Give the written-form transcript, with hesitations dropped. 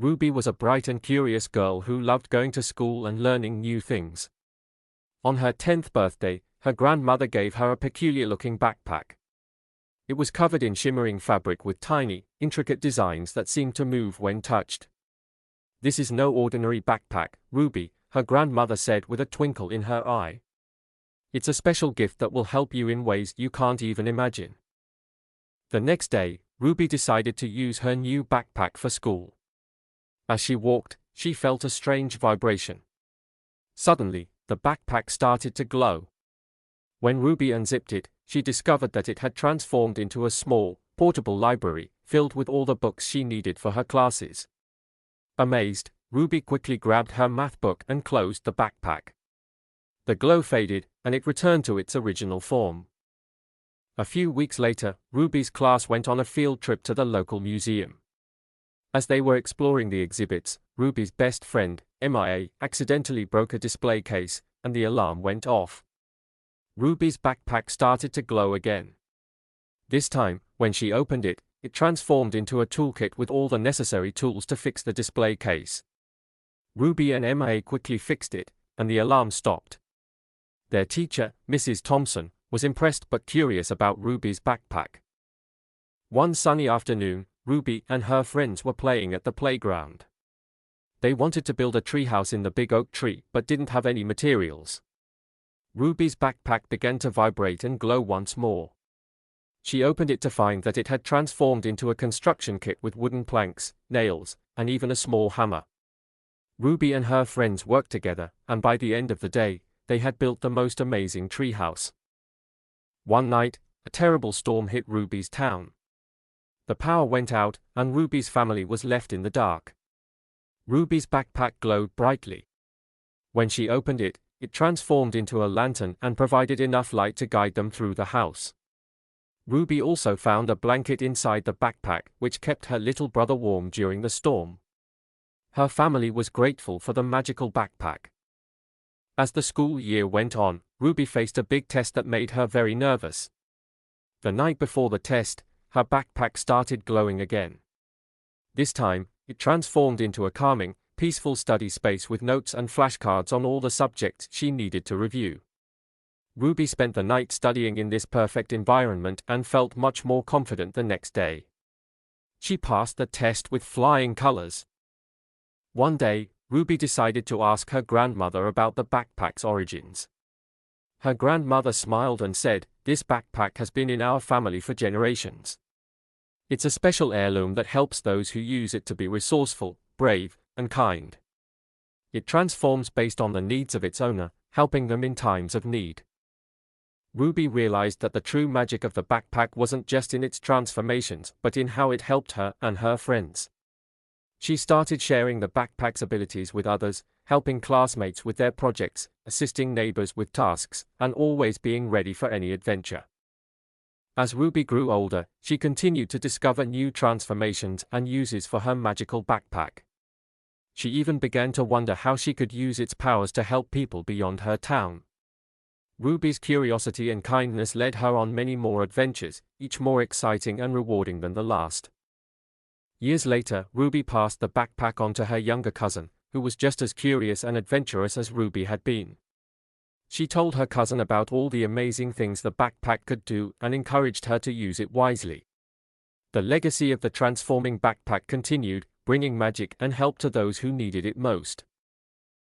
Ruby was a bright and curious girl who loved going to school and learning new things. On her 10th birthday, her grandmother gave her a peculiar-looking backpack. It was covered in shimmering fabric with tiny, intricate designs that seemed to move when touched. "This is no ordinary backpack, Ruby," her grandmother said with a twinkle in her eye. "It's a special gift that will help you in ways you can't even imagine." The next day, Ruby decided to use her new backpack for school. As she walked, she felt a strange vibration. Suddenly, the backpack started to glow. When Ruby unzipped it, she discovered that it had transformed into a small, portable library, filled with all the books she needed for her classes. Amazed, Ruby quickly grabbed her math book and closed the backpack. The glow faded, and it returned to its original form. A few weeks later, Ruby's class went on a field trip to the local museum. As they were exploring the exhibits, Ruby's best friend, Mia, accidentally broke a display case, and the alarm went off. Ruby's backpack started to glow again. This time, when she opened it, it transformed into a toolkit with all the necessary tools to fix the display case. Ruby and Mia quickly fixed it, and the alarm stopped. Their teacher, Mrs. Thompson, was impressed but curious about Ruby's backpack. One sunny afternoon, Ruby and her friends were playing at the playground. They wanted to build a treehouse in the big oak tree but didn't have any materials. Ruby's backpack began to vibrate and glow once more. She opened it to find that it had transformed into a construction kit with wooden planks, nails, and even a small hammer. Ruby and her friends worked together, and by the end of the day, they had built the most amazing treehouse. One night, a terrible storm hit Ruby's town. The power went out, and Ruby's family was left in the dark. Ruby's backpack glowed brightly. When she opened it, it transformed into a lantern and provided enough light to guide them through the house. Ruby also found a blanket inside the backpack, which kept her little brother warm during the storm. Her family was grateful for the magical backpack. As the school year went on, Ruby faced a big test that made her very nervous. The night before the test, her backpack started glowing again. This time, it transformed into a calming, peaceful study space with notes and flashcards on all the subjects she needed to review. Ruby spent the night studying in this perfect environment and felt much more confident the next day. She passed the test with flying colors. One day, Ruby decided to ask her grandmother about the backpack's origins. Her grandmother smiled and said, "This backpack has been in our family for generations. It's a special heirloom that helps those who use it to be resourceful, brave, and kind. It transforms based on the needs of its owner, helping them in times of need." Ruby realized that the true magic of the backpack wasn't just in its transformations, but in how it helped her and her friends. She started sharing the backpack's abilities with others, helping classmates with their projects, assisting neighbors with tasks, and always being ready for any adventure. As Ruby grew older, she continued to discover new transformations and uses for her magical backpack. She even began to wonder how she could use its powers to help people beyond her town. Ruby's curiosity and kindness led her on many more adventures, each more exciting and rewarding than the last. Years later, Ruby passed the backpack on to her younger cousin, who was just as curious and adventurous as Ruby had been. She told her cousin about all the amazing things the backpack could do and encouraged her to use it wisely. The legacy of the transforming backpack continued, bringing magic and help to those who needed it most.